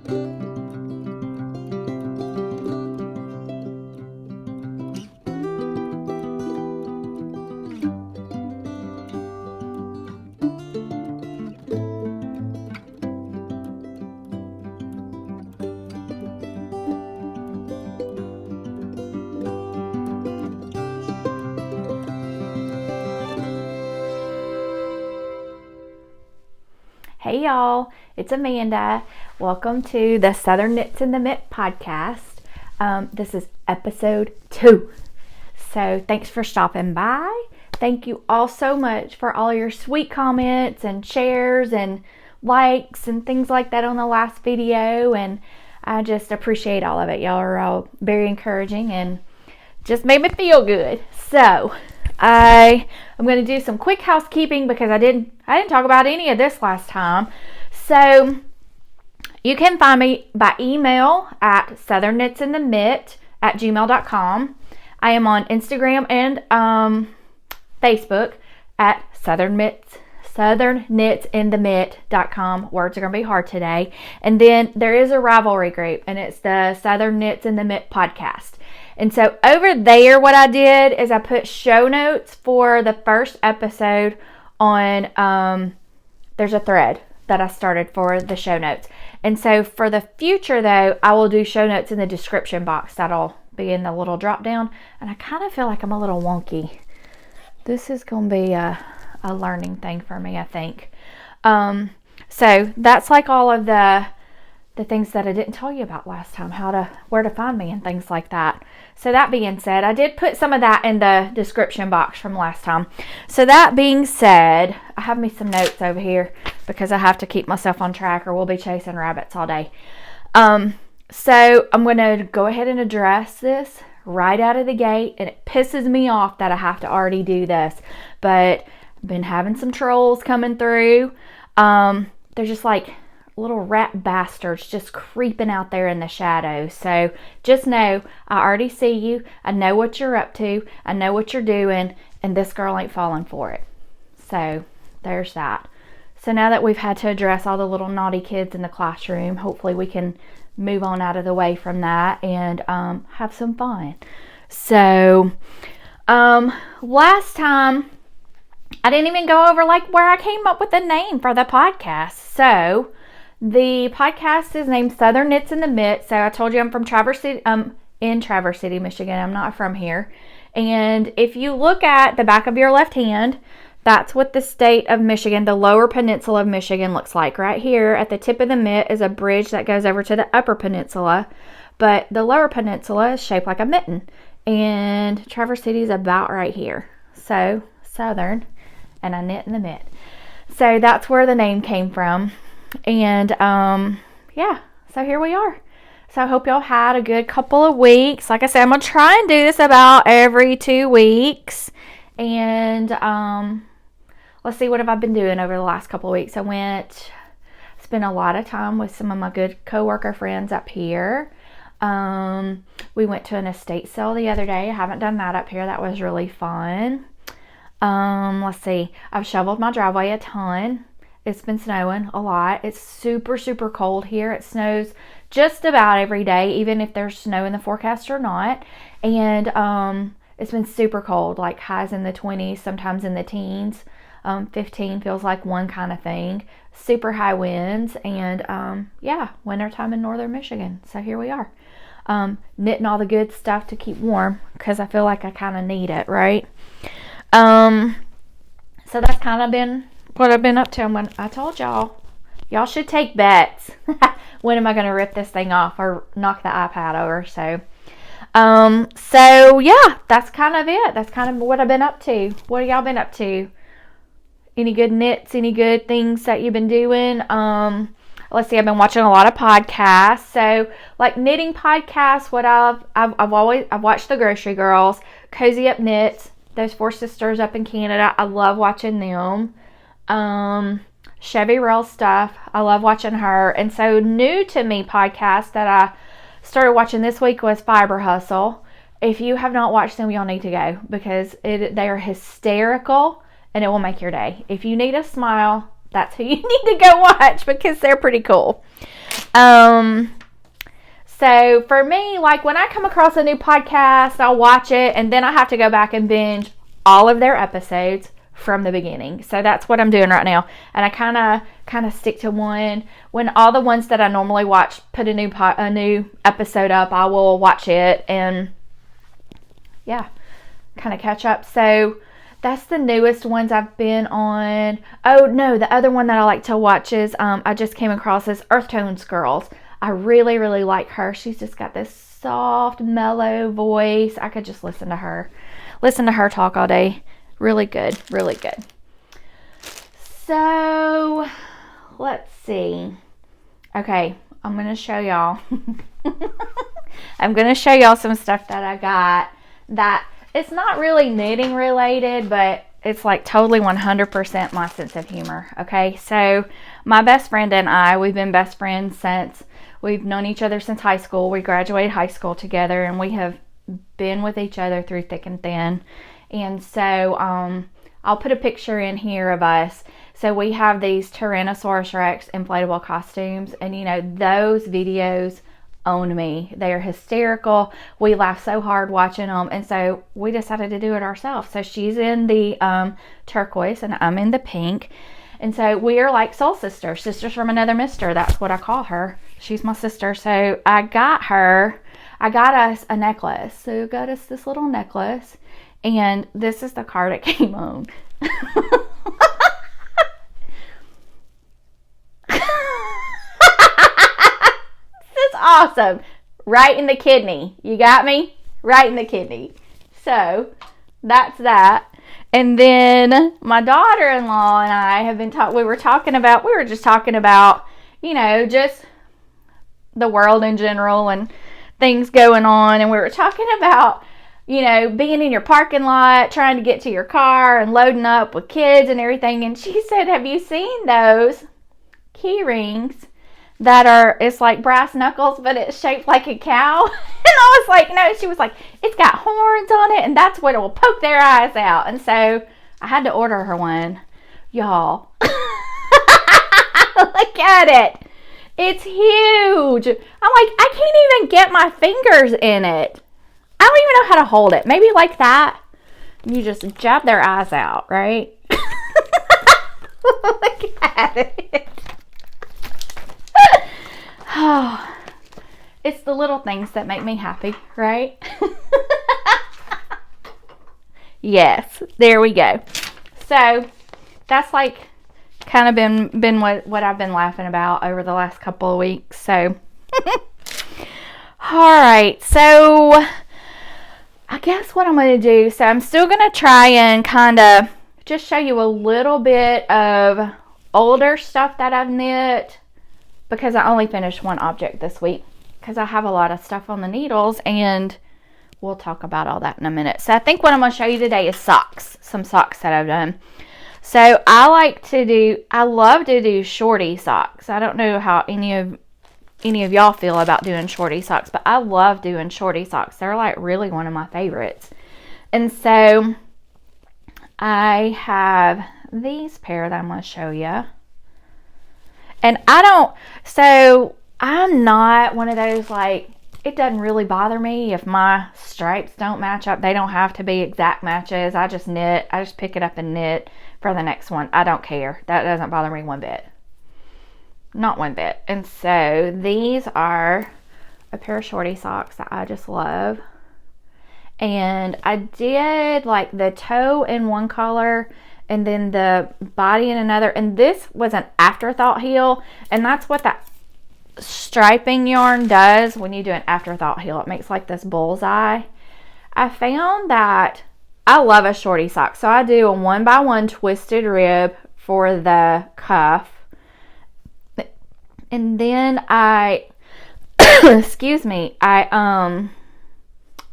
Hey y'all, it's Amanda. Welcome to the Southern Knits in the Mitt podcast. This is episode 2. So thanks for stopping by. Thank you all so much for all your sweet comments and shares and likes and things like that on the last video. And I just appreciate all of it. Y'all are all very encouraging and just made me feel good. So I am going to do some quick housekeeping because I didn't talk about any of this last time. So you can find me by email at southernknitsinthemitt@gmail.com. I am on Instagram and Facebook at southernknitsinthemitt.com. Words are going to be hard today. And then there is a Ravelry group, and it's the Southern Knits in the Mitt podcast. And so over there, what I did is I put show notes for the first episode on, there's a thread that I started for the show notes. And so for the future, though, I will do show notes in the description box. That'll be in the little drop down. And I kind of feel like I'm a little wonky. This is going to be a learning thing for me, I think. So that's like all of the things that I didn't tell you about last time, where to find me and things like that. So that being said, I did put some of that in the description box from last time. So that being said, I have me some notes over here because I have to keep myself on track or we'll be chasing rabbits all day. So I'm going to go ahead and address this right out of the gate, and it pisses me off that I have to already do this, but I've been having some trolls coming through. They're just like little rat bastards just creeping out there in the shadows. So just know I already see you. I know what you're up to. I know what you're doing, and this girl ain't falling for it. So there's that. So now that we've had to address all the little naughty kids in the classroom, hopefully we can move on out of the way from that and have some fun. So last time I didn't even go over like where I came up with the name for the podcast. So the podcast is named Southern Knits in the Mitt. So I told you I'm from Traverse City, in Traverse City, Michigan. I'm not from here. And if you look at the back of your left hand, that's what the state of Michigan, the lower peninsula of Michigan, looks like. Right here at the tip of the mitt is a bridge that goes over to the upper peninsula. But the lower peninsula is shaped like a mitten. And Traverse City is about right here. So southern, and I knit in the mitt. So that's where the name came from. And yeah, so here we are. So I hope y'all had a good couple of weeks. Like I said, I'm going to try and do this about every 2 weeks. And let's see, what have I been doing over the last couple of weeks? I spent a lot of time with some of my good coworker friends up here. We went to an estate sale the other day. I haven't done that up here. That was really fun. Let's see, I've shoveled my driveway a ton. It's been snowing a lot. It's super, super cold here. It snows just about every day, even if there's snow in the forecast or not. And it's been super cold, like highs in the 20s, sometimes in the teens. 15 feels like one kind of thing. Super high winds, and yeah, wintertime in northern Michigan. So here we are. Knitting all the good stuff to keep warm because I feel like I kind of need it, right? So that's kind of been what I've been up to. And when I told y'all should take bets. When am I going to rip this thing off or knock the iPad over? So yeah, that's kind of it. That's kind of what I've been up to. What have y'all been up to? Any good knits? Any good things that you've been doing? Let's see. I've been watching a lot of podcasts. So like knitting podcasts. What I've watched the Grocery Girls, Cozy Up Knits. Those 4 sisters up in Canada. I love watching them. Chevyrelle stuff. I love watching her. And so new to me podcast that I started watching this week was Fiber Hustle. If you have not watched them, y'all need to go because they are hysterical and it will make your day. If you need a smile, that's who you need to go watch because they're pretty cool. So for me, like when I come across a new podcast, I'll watch it and then I have to go back and binge all of their episodes from the beginning. So that's what I'm doing right now. And I kind of stick to one. When all the ones that I normally watch put a new episode up, I will watch it and yeah, kind of catch up. So that's the newest ones I've been on. Oh no, the other one that I like to watch is I just came across is Earthtones Girls. I really, really like her. She's just got this soft, mellow voice. I could just listen to her talk all day. Really good, really good. So, let's see. Okay, I'm going to show y'all. I'm going to show y'all some stuff that I got that it's not really knitting related, but it's like totally 100% my sense of humor. Okay, so my best friend and I, we've been best friends since we've known each other since high school. We graduated high school together and we have been with each other through thick and thin. And so I'll put a picture in here of us. So we have these Tyrannosaurus Rex inflatable costumes, and you know, those videos own me. They are hysterical. We laugh so hard watching them, and so we decided to do it ourselves. So she's in the turquoise and I'm in the pink, and so we are like soul sisters from another mister. That's what I call her. She's my sister. So I got us a necklace. So I got us this little necklace, and this is the card it came on. Awesome. Right in the kidney. You got me? Right in the kidney. So that's that. And then my daughter-in-law and I have been we were just talking about, you know, just the world in general and things going on. And we were talking about, you know, being in your parking lot, trying to get to your car and loading up with kids and everything. And she said, have you seen those key rings it's like brass knuckles, but it's shaped like a cow? And I was like, no. She was like, it's got horns on it, and that's what it will poke their eyes out. And so I had to order her one. Y'all, look at it. It's huge. I'm like, I can't even get my fingers in it. I don't even know how to hold it. Maybe like that. You just jab their eyes out, right? Look at it. Oh, it's the little things that make me happy, right? Yes, there we go. So that's like kind of been what I've been laughing about over the last couple of weeks. So all right, so I guess what I'm going to do, so I'm still going to try and kind of just show you a little bit of older stuff that I've knit, because I only finished one object this week because I have a lot of stuff on the needles, and we'll talk about all that in a minute. So I think what I'm going to show you today is socks, some socks that I've done. So I love to do shorty socks. I don't know how any of y'all feel about doing shorty socks, but I love doing shorty socks. They're like really one of my favorites. And so I have these pair that I'm going to show you. And I'm not one of those, like, it doesn't really bother me if my stripes don't match up. They don't have to be exact matches. I just knit. I just pick it up and knit for the next one. I don't care. That doesn't bother me one bit. Not one bit. And so these are a pair of shorty socks that I just love. And I did like the toe in one color and then the body in another, and this was an afterthought heel, and that's what that striping yarn does when you do an afterthought heel. It makes like this bullseye. I found that I love a shorty sock, so I do a 1x1 twisted rib for the cuff, and then I excuse me, I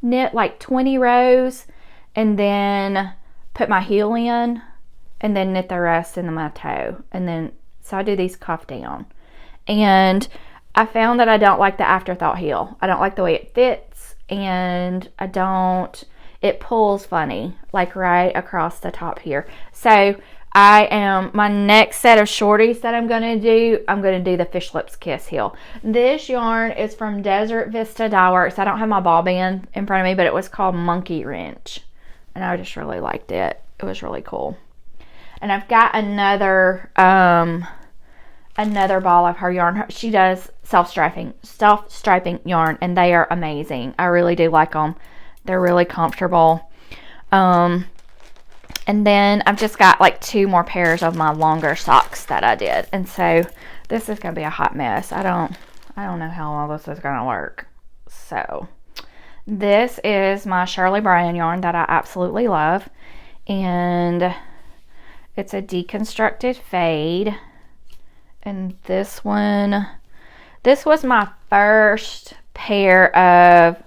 knit like 20 rows and then put my heel in and then knit the rest into my toe. And then, so I do these cuff down. And I found that I don't like the afterthought heel. I don't like the way it fits, and it pulls funny, like right across the top here. So my next set of shorties that I'm going to do the Fish Lips Kiss heel. This yarn is from Desert Vista Dye Works. I don't have my ball band in front of me, but it was called Monkey Wrench. And I just really liked it. It was really cool. And I've got another ball of her yarn. She does self-striping yarn, and they are amazing. I really do like them. They're really comfortable. And then I've just got like 2 more pairs of my longer socks that I did. And so this is going to be a hot mess. I don't know how all this is going to work. So this is my Shirley Bryan yarn that I absolutely love. And it's a deconstructed fade. And this was my first pair of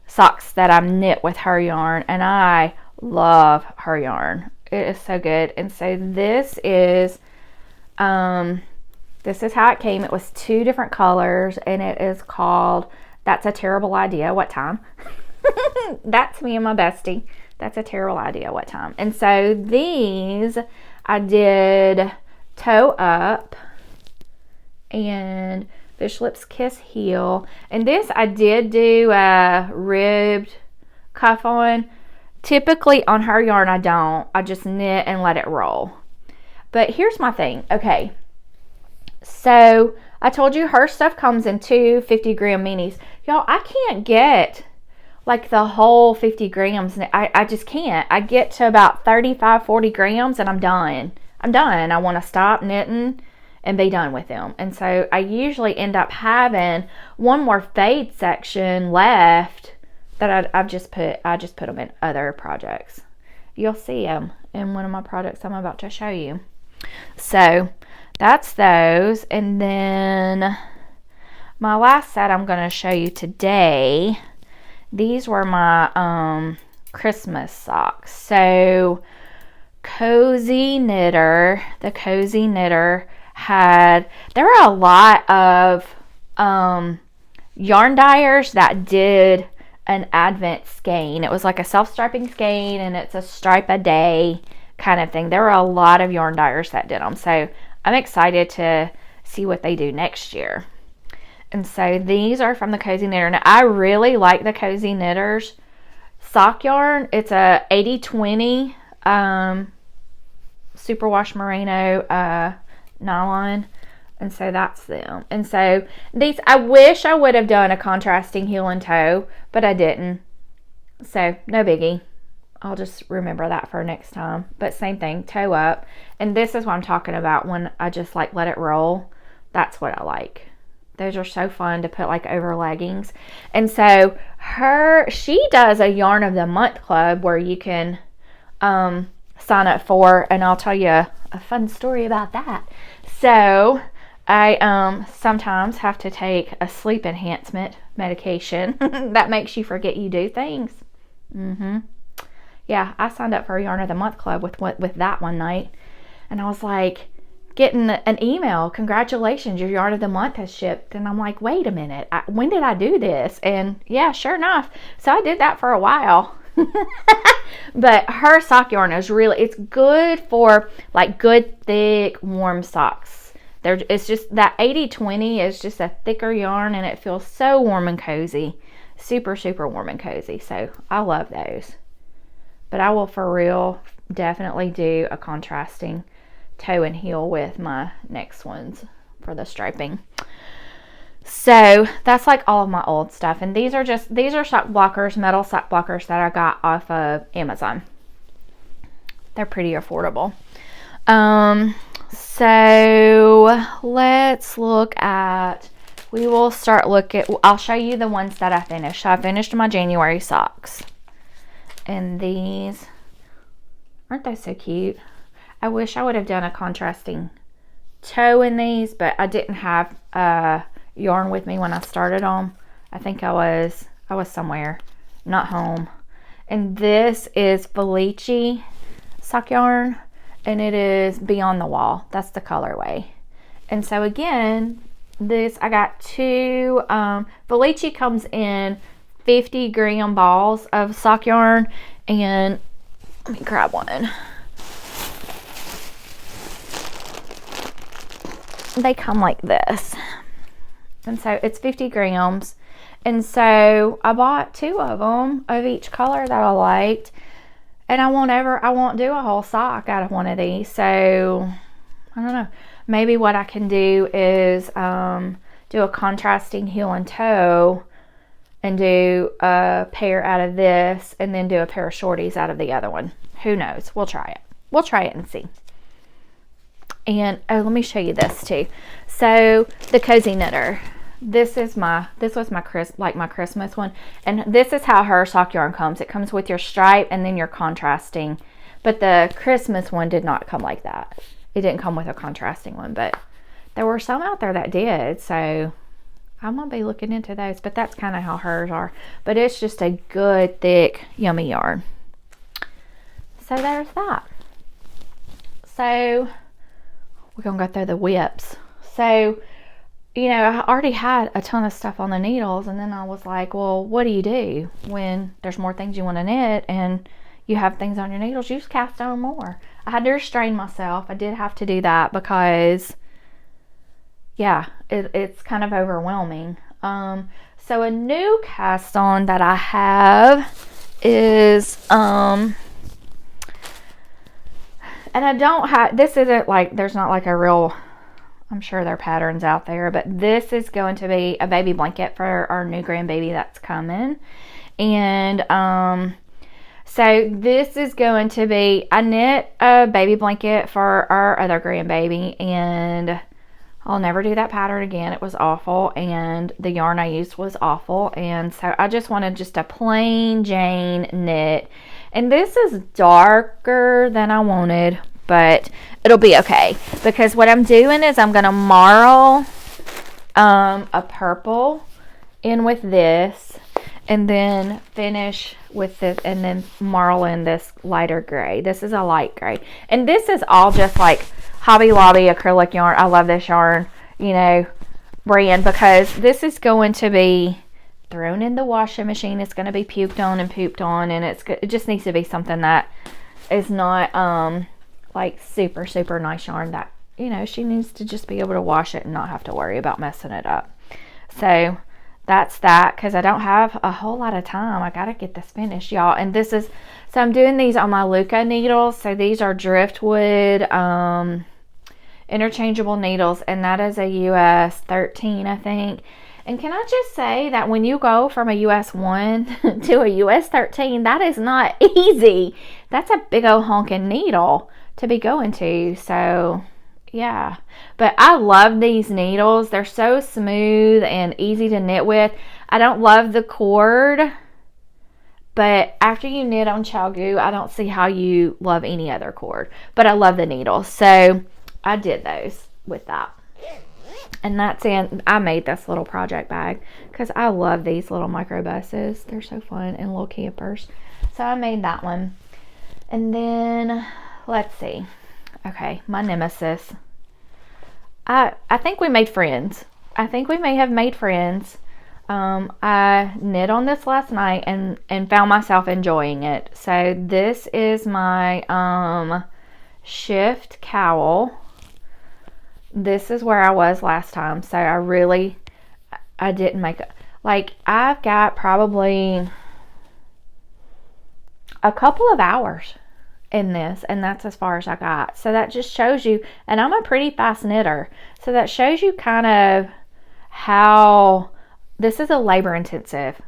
socks that I knit with her yarn. And I love her yarn. It is so good. And so this is how it came. It was 2 different colors, and it is called That's a Terrible Idea, What Time? That's me and my bestie. That's a terrible idea, what time? And so these I did toe up and Fish Lips Kiss heel. And this I did do a ribbed cuff on. Typically on her yarn I don't. I just knit and let it roll. But here's my thing. Okay. So I told you her stuff comes in 2 50-gram minis. Y'all, I can't get like the whole 50 grams. I just can't. I get to about 35, 40 grams and I'm done. I want to stop knitting and be done with them. And so I usually end up having one more fade section left that I just put them in other projects. You'll see them in one of my projects I'm about to show you. So that's those. And then my last set I'm going to show you today, these were my Christmas socks. So the Cozy Knitter there were a lot of yarn dyers that did an Advent skein. It was like a self-striping skein, and it's a stripe a day kind of thing. There were a lot of yarn dyers that did them. So I'm excited to see what they do next year. And so these are from the Cozy Knitter. Now, I really like the Cozy Knitter's sock yarn. It's a 80/20 superwash merino nylon. And so that's them. And so these, I wish I would have done a contrasting heel and toe, but I didn't. So no biggie. I'll just remember that for next time. But same thing, toe up. And this is what I'm talking about when I just like let it roll. That's what I like. Those are so fun to put like over leggings. And so she does a Yarn of the Month club where you can sign up for, and I'll tell you a fun story about that. So I sometimes have to take a sleep enhancement medication that makes you forget you do things. Yeah, I signed up for a Yarn of the Month club with that one night, and I was like getting an email, congratulations, your Yarn of the Month has shipped. And I'm like, wait a minute, when did I do this? And yeah, sure enough, so I did that for a while. But her sock yarn is it's good for like good thick warm socks. It's just that 80/20 is just a thicker yarn, and it feels so warm and cozy, super warm and cozy. So I love those. But I will for real definitely do a contrasting toe and heel with my next ones for the striping. So that's like all of my old stuff, and these are sock blockers, metal sock blockers that I got off of Amazon. They're pretty affordable. So let's look at, I'll show you the ones that I finished. So I finished my January socks, and these, aren't they so cute? I wish I would have done a contrasting toe in these, but I didn't have yarn with me when I started them. I think I was somewhere, not home. And this is Felici sock yarn, and it is Beyond the Wall. That's the colorway. And so again, I got 2 Felici comes in 50-gram balls of sock yarn, and let me grab one. they come like this. And so it's 50 grams. And so I bought 2 of them of each color that I liked. And I won't do a whole sock out of one of these. So I don't know. Maybe what I can do is do a contrasting heel and toe and do a pair out of this and then do a pair of shorties out of the other one. Who knows? We'll try it. We'll try it and see. And oh, let me show you this too. So the Cozy Knitter. This was my Christmas one, and this is how her sock yarn comes. It comes with your stripe and then your contrasting, but the Christmas one did not come like that. It didn't come with a contrasting one, but there were some out there that did, so I'm gonna be looking into those. But that's kind of how hers are. But it's just a good thick yummy yarn. So there's that. So we're gonna go through the whips. So, you know, I already had a ton of stuff on the needles, and then I was like, well, what do you do when there's more things you want to knit and you have things on your needles? You just cast on more. I had to restrain myself. I did have to do that because, yeah, it's kind of overwhelming. So a new cast on that I have is, and I don't have, this isn't like, there's not like a real, I'm sure there are patterns out there, but this is going to be a baby blanket for our new grandbaby that's coming. And so this is going to be, I knit a baby blanket for our other grandbaby, and I'll never do that pattern again. It was awful, and the yarn I used was awful, and so I just wanted just a plain Jane knit. And this is darker than I wanted, but it'll be okay, because what I'm doing is I'm going to marl a purple in with this, and then finish with this, and then marl in this lighter gray. This is a light gray, and this is all just like Hobby Lobby acrylic yarn. I love this yarn, you know, brand, because this is going to be thrown in the washing machine. It's going to be puked on and pooped on, and it just needs to be something that is not like super nice yarn that, you know, she needs to just be able to wash it and not have to worry about messing it up. So that's that, because I don't have a whole lot of time. I gotta get this finished, y'all. And this is, so I'm doing these on my Luca needles. So these are driftwood interchangeable needles, and that is a US 13, I think. And can I just say that when you go from a US 1 to a US 13, that is not easy. That's a big old honking needle to be going to. So yeah, but I love these needles. They're so smooth and easy to knit with. I don't love the cord, but after you knit on ChiaoGoo, I don't see how you love any other cord. But I love the needles, so I did those with that. And that's in, I made this little project bag because I love these little micro buses. They're so fun, and little campers. So I made that one. And then let's see. Okay, my nemesis. I think we made friends. I think we may have made friends. I knit on this last night and found myself enjoying it. So this is my shift cowl. This is where I was last time. So I didn't make it. Like, I've got probably a couple of hours in this, and that's as far as I got. So that just shows you, and I'm a pretty fast knitter, so that shows you kind of how this is a labor intensive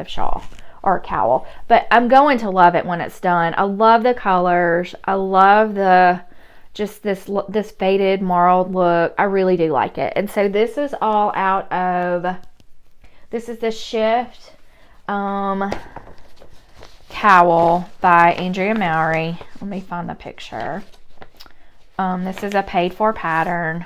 shawl or cowl, but I'm going to love it when it's done. I love the colors. I love the just this faded marled look. I really do like it. And so this is all out of, this is the Shift cowl by Andrea Mowry. Let me find the picture. This is a paid for pattern,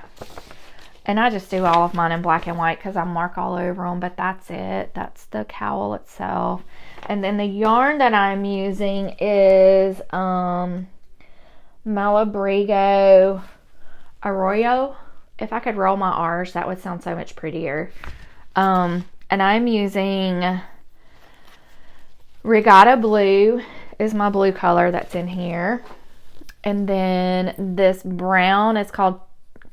and I just do all of mine in black and white because I mark all over them, but that's it. That's the cowl itself. And then the yarn that I'm using is Malabrigo Arroyo. If I could roll my R's, that would sound so much prettier. And I'm using Regatta Blue is my blue color that's in here. And then this brown is called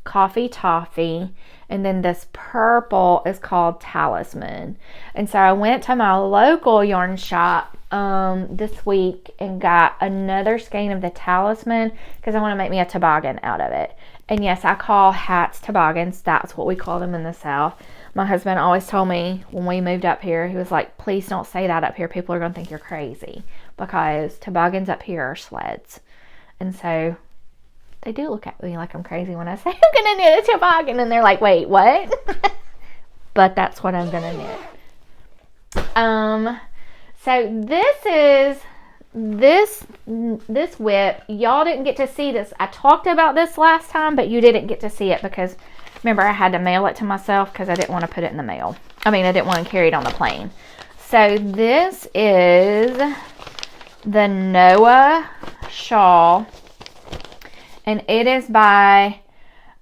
Coffee Toffee. And then this purple is called Talisman. And so I went to my local yarn shop this week and got another skein of the Talisman because I want to make me a toboggan out of it. And yes, I call hats toboggans. That's what we call them in the South. My husband always told me when we moved up here, he was like, please don't say that up here. People are going to think you're crazy because toboggans up here are sleds. And so they do look at me like I'm crazy when I say I'm going to knit a toboggan. And they're like, wait, what? But that's what I'm going to knit. So this whip, y'all didn't get to see this. I talked about this last time, but you didn't get to see it because remember I had to mail it to myself because I didn't want to put it in the mail. I didn't want to carry it on the plane. So this is the Noah shawl, and it is by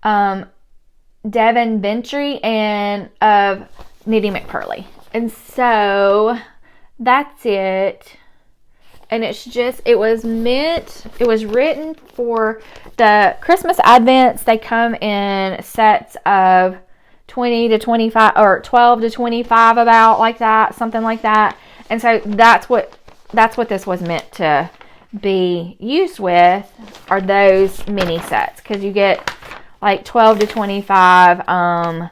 Devin Bentry and of Knitting McPurley. And so that's it. And it was written for the Christmas Advents. They come in sets of 20 to 25 or 12 to 25, about like that, something like that. And so that's what this was meant to be used with, are those mini sets, because you get like 12 to 25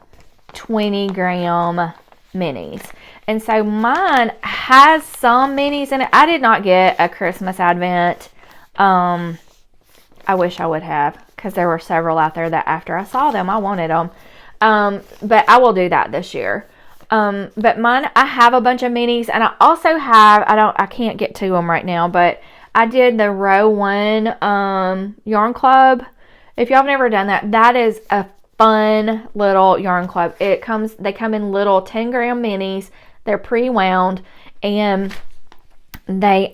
20 gram minis. And so mine has some minis in it. I did not get a Christmas Advent. I wish I would have, because there were several out there that after I saw them, I wanted them. But I will do that this year. But mine, I have a bunch of minis, and I also have, I can't get to them right now, but I did the Row 1 Yarn Club. If y'all have never done that, that is a fun little yarn club. They come in little 10 gram minis. They're pre-wound, and they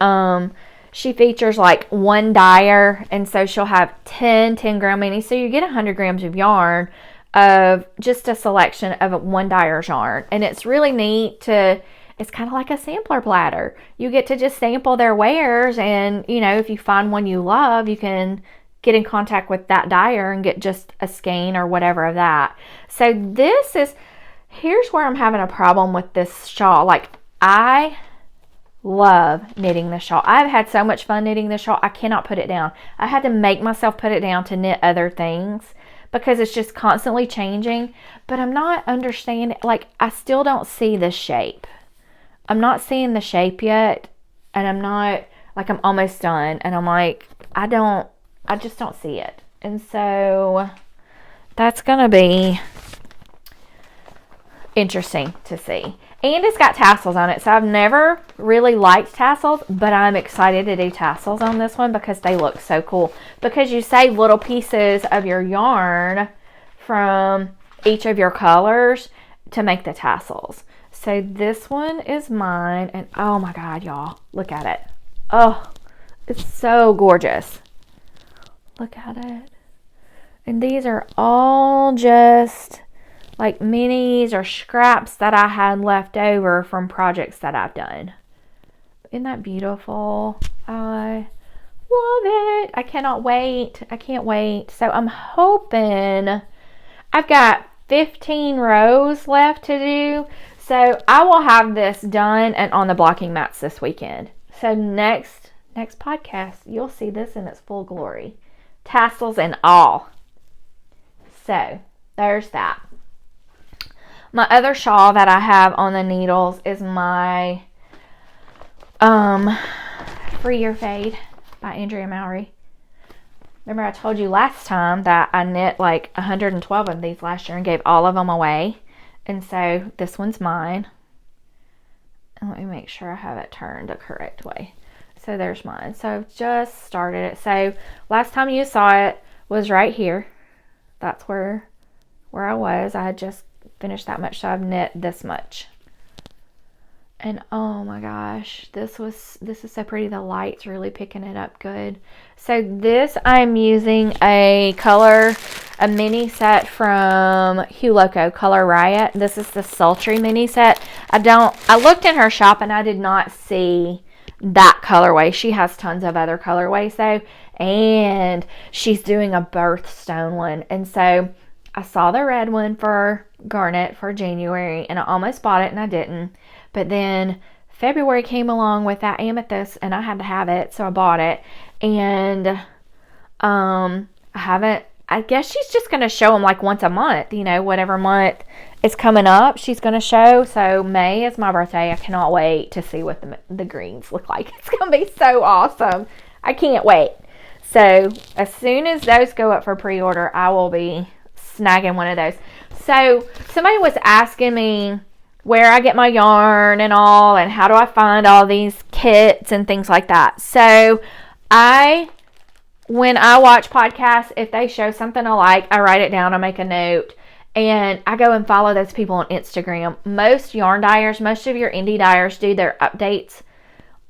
she features like one dyer, and so she'll have 10 gram minis, so you get 100 grams of yarn of just a selection of one dyer's yarn. And it's really neat it's kind of like a sampler platter. You get to just sample their wares, and if you find one you love, you can get in contact with that dyer and get just a skein or whatever of that. So here's where I'm having a problem with this shawl. Like, I love knitting the shawl. I've had so much fun knitting the shawl. I cannot put it down. I had to make myself put it down to knit other things because it's just constantly changing. But I'm not understanding, like, I still don't see the shape. I'm not seeing the shape yet, and I'm not, like, I'm almost done, and I'm like, I just don't see it. And so that's gonna be interesting to see. And it's got tassels on it, so I've never really liked tassels, but I'm excited to do tassels on this one because they look so cool, because you save little pieces of your yarn from each of your colors to make the tassels. So this one is mine, and oh my god, y'all, look at it. Oh, it's so gorgeous. Look at it. And these are all just like minis or scraps that I had left over from projects that I've done. Isn't that beautiful? I love it. I cannot wait. I can't wait. So I'm hoping, I've got 15 rows left to do. So I will have this done and on the blocking mats this weekend. So next podcast, you'll see this in its full glory. Tassels and all. So there's that. My other shawl that I have on the needles is my Free Your Fade by Andrea Mowry. Remember I told you last time that I knit like 112 of these last year and gave all of them away. And so this one's mine. And let me make sure I have it turned the correct way. So there's mine. So I've just started it. So last time you saw it was right here. That's where I was. I had just finished that much, so I've knit this much. And oh my gosh, this is so pretty. The light's really picking it up good. So this, I'm using a mini set from Hue Loco, Color Riot. This is the Sultry mini set. I looked in her shop and I did not see that colorway. She has tons of other colorways though, and she's doing a birthstone one. And so I saw the red one for garnet for January, and I almost bought it and I didn't. But then February came along with that amethyst and I had to have it, so I bought it. And I guess she's just going to show them like once a month, you know, whatever month is coming up, she's going to show. So May is my birthday. I cannot wait to see what the greens look like. It's going to be so awesome. I can't wait. So as soon as those go up for pre-order, I will be snagging one of those. So somebody was asking me where I get my yarn and all, and how do I find all these kits and things like that. So when I watch podcasts, if they show something I like, I write it down, I make a note, and I go and follow those people on Instagram. Most yarn dyers, most of your indie dyers do their updates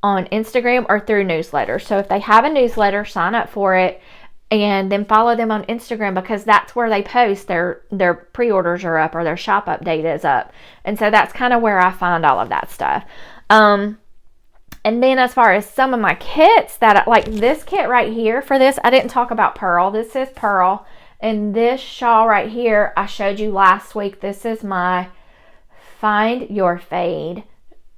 on Instagram or through newsletters. So if they have a newsletter, sign up for it and then follow them on Instagram, because that's where they post their pre-orders are up or their shop update is up. And so that's kind of where I find all of that stuff. And then as far as some of my kits that, like this kit right here for this, I didn't talk about Purl. This is Purl. And this shawl right here, I showed you last week. This is my Find Your Fade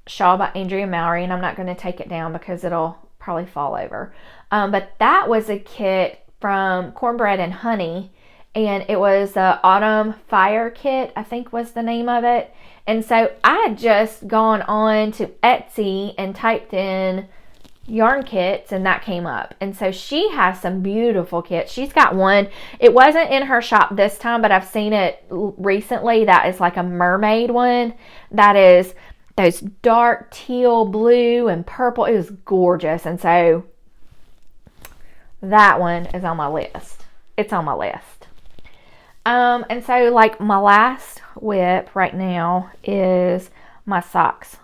shawl by Andrea Mowry. And I'm not going to take it down because it'll probably fall over. But that was a kit from Cornbread and Honey. And it was the Autumn Fire Kit, I think was the name of it. And so I had just gone on to Etsy and typed in yarn kits, and that came up. And so she has some beautiful kits. She's got one. It wasn't in her shop this time, but I've seen it recently. That is like a mermaid one. That is those dark teal blue and purple. It was gorgeous. And so that one is on my list. It's on my list. And so like my last whip right now is my socks.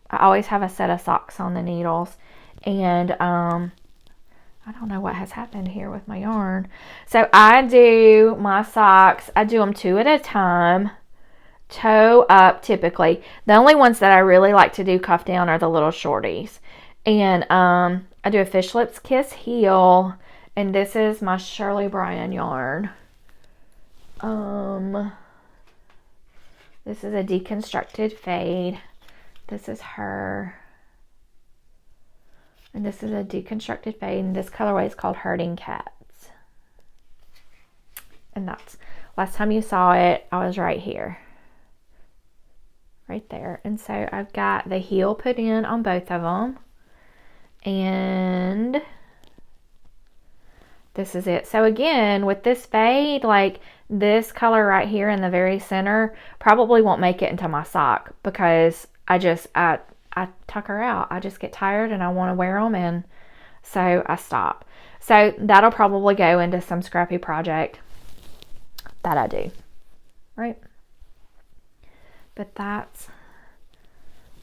I always have a set of socks on the needles, and I don't know what has happened here with my yarn. So I do my socks, I do them 2 at a time, toe up typically. The only ones that I really like to do cuff down are the little shorties. And I do a Fish Lips Kiss heel, and this is my Shirley Bryan yarn. This is a deconstructed fade. This is her. And this is a deconstructed fade. And this colorway is called Herding Cats. And that's, last time you saw it, I was right here. Right there. And so I've got the heel put in on both of them. And this is it. So again, with this fade, like this color right here in the very center probably won't make it into my sock, because I tuck her out. I just get tired and I want to wear them, and so I stop. So that'll probably go into some scrappy project that I do, right? But that's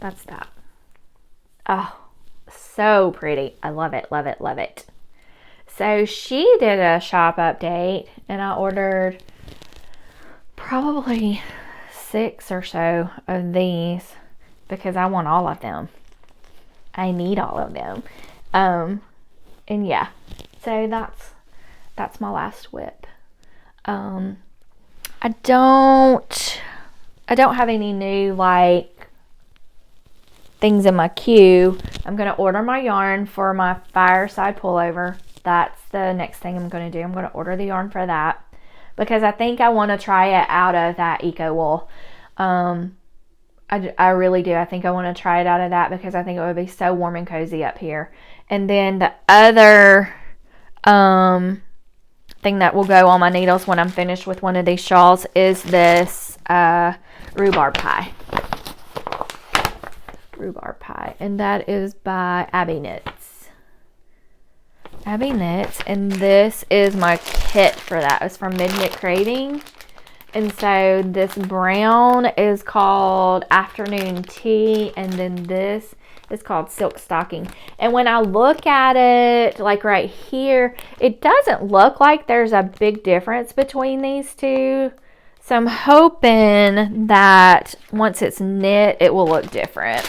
that. Oh, so pretty. I love it, love it, love it. So she did a shop update, and I ordered probably 6 or so of these because I want all of them. I need all of them. And yeah, so that's my last whip. I don't have any new like things in my queue. I'm gonna order my yarn for my fireside pullover. That's the next thing I'm going to do. I'm going to order the yarn for that, because I think I want to try it out of that Eco Wool. I really do. I think I want to try it out of that, because I think it would be so warm and cozy up here. And then the other thing that will go on my needles when I'm finished with one of these shawls is this rhubarb pie. Rhubarb pie. And that is by Abby Knits. Abby Knits, and this is my kit for that. It's from Midnight Craving. And so this brown is called Afternoon Tea, and then this is called Silk Stocking. And when I look at it, like right here, it doesn't look like there's a big difference between these two. So I'm hoping that once it's knit, it will look different.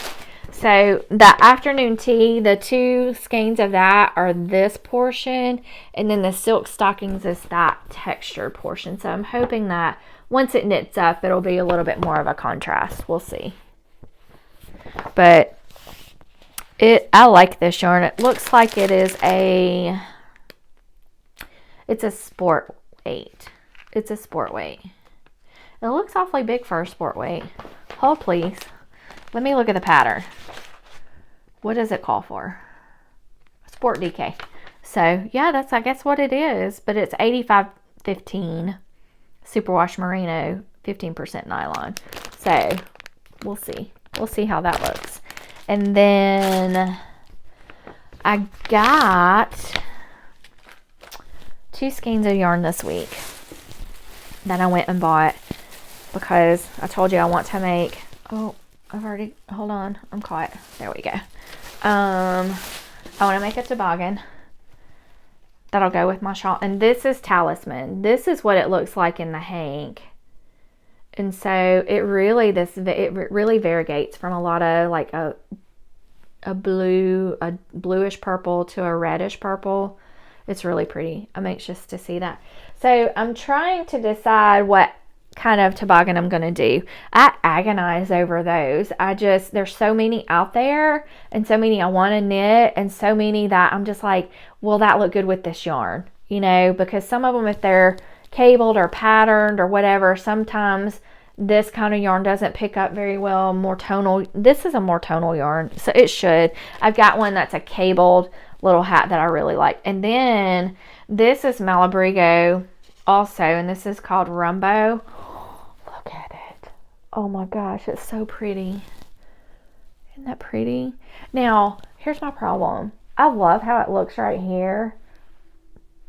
So So the afternoon tea, the 2 skeins of that are this portion, and then the silk stockings is that textured portion. So I'm hoping that once it knits up, it'll be a little bit more of a contrast. We'll see. But I like this yarn. It looks like it's a sport weight. It's a sport weight. It looks awfully big for a sport weight. Hold please. Let me look at the pattern. What does it call for? Sport DK. So yeah, that's I guess what it is. But it's 85-15 superwash merino, 15% nylon. So we'll see. We'll see how that looks. And then I got 2 skeins of yarn this week that I went and bought because I told you I want to make, hold on, I'm caught. There we go. I want to make a toboggan that'll go with my shawl. And this is Talisman. This is what it looks like in the hank. And so it really variegates from a lot of like a bluish purple to a reddish purple. It's really pretty. I'm anxious to see that. So I'm trying to decide what kind of toboggan I'm going to do. I agonize over those. There's so many out there and so many I want to knit and so many that I'm just like, will that look good with this yarn? You know, because some of them, if they're cabled or patterned or whatever, sometimes this kind of yarn doesn't pick up very well. More tonal. This is a more tonal yarn, so it should. I've got one that's a cabled little hat that I really like. And then this is Malabrigo also, and this is called Rumbo. Look at it. Oh my gosh, it's so pretty. Isn't that pretty? Now, here's my problem. I love how it looks right here,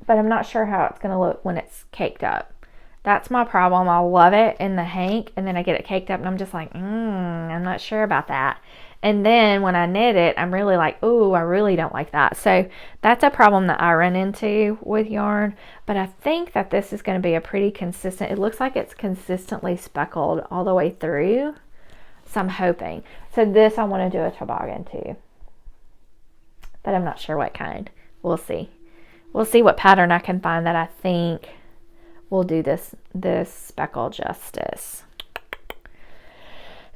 but I'm not sure how it's going to look when it's caked up. That's my problem. I love it in the hank, and then I get it caked up, and I'm just like, I'm not sure about that. And then when I knit it, I'm really like, ooh, I really don't like that. So that's a problem that I run into with yarn. But I think that this is going to be a pretty consistent, it looks like it's consistently speckled all the way through. So I'm hoping. So this I want to do a toboggan too. But I'm not sure what kind. We'll see. We'll see what pattern I can find that I think will do this speckle justice.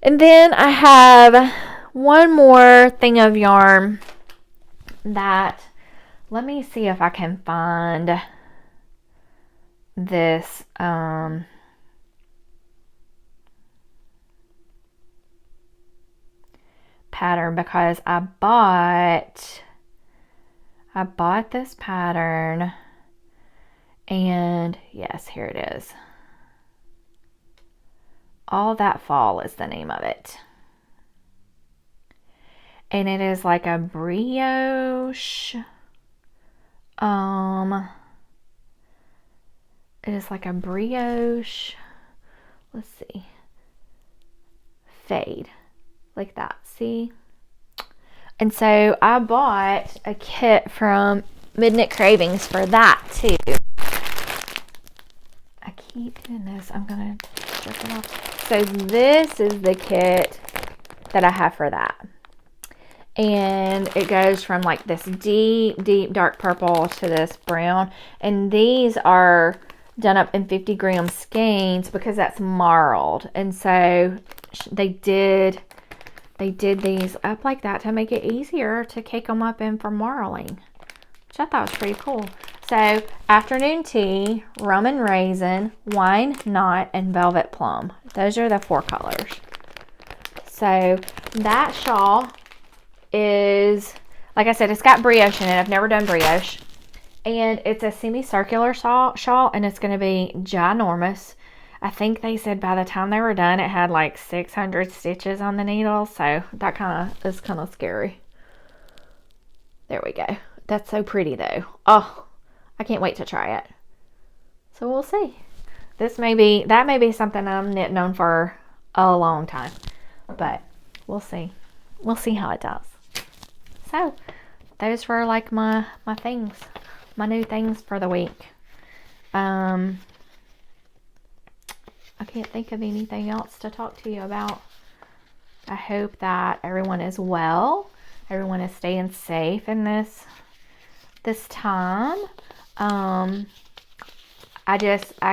And then I have one more thing of yarn that, let me see if I can find this pattern, because I bought this pattern, and yes, here it is. All That Fall is the name of it. And it is like a brioche. It is like a brioche. Let's see. Fade. Like that. See? And so I bought a kit from Midnight Cravings for that too. I keep doing this. I'm going to strip it off. So this is the kit that I have for that. And it goes from like this deep dark purple to this brown. And these are done up in 50 gram skeins because that's marled. And so they did these up like that to make it easier to cake them up in for marling, which I thought was pretty cool. So afternoon tea, rum and raisin, wine knot, and velvet plum. Those are the 4 colors. So that shawl is, like I said, it's got brioche in it. I've never done brioche. And it's a semicircular shawl, and it's going to be ginormous. I think they said by the time they were done, it had like 600 stitches on the needle. So that is kind of scary. There we go. That's so pretty though. Oh, I can't wait to try it. So we'll see. That may be something I'm knitting on for a long time, but we'll see. We'll see how it does. So those were like my things, my new things for the week. I can't think of anything else to talk to you about I hope that everyone is well. Everyone is staying safe in this time. I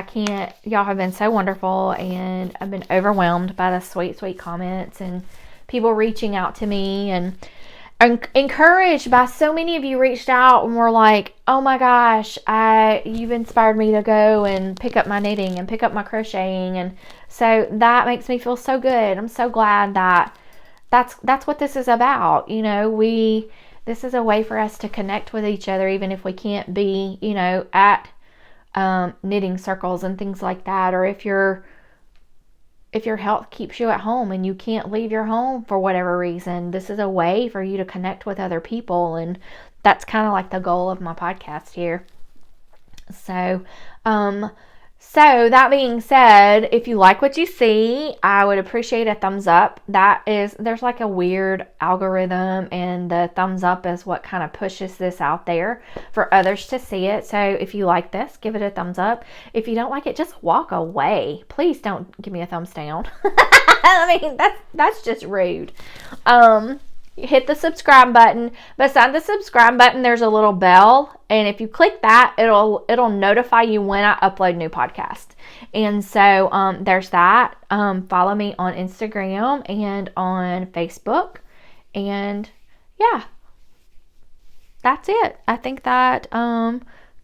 can't, y'all have been so wonderful, and I've been overwhelmed by the sweet, sweet comments and people reaching out to me, and encouraged by so many of you reached out and were like, oh my gosh, you've inspired me to go and pick up my knitting and pick up my crocheting. And so that makes me feel so good. I'm so glad that that's what this is about. You know, this is a way for us to connect with each other, even if we can't be, you know, at knitting circles and things like that, or if your health keeps you at home and you can't leave your home for whatever reason, this is a way for you to connect with other people. And that's kind of like the goal of my podcast here. So that being said, if you like what you see, I would appreciate a thumbs up. There's like a weird algorithm, and the thumbs up is what kind of pushes this out there for others to see it. So if you like this, give it a thumbs up. If you don't like it, just walk away. Please don't give me a thumbs down. I mean, that's just rude. Hit the subscribe button. Beside the subscribe button, there's a little bell, and if you click that, it'll notify you when I upload new podcast. And so there's that. Follow me on Instagram and on Facebook, and yeah, that's it. I think that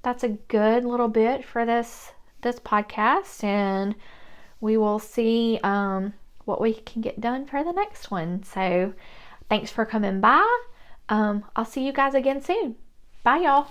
that's a good little bit for this podcast, and we will see what we can get done for the next one. So thanks for coming by. I'll see you guys again soon. Bye, y'all.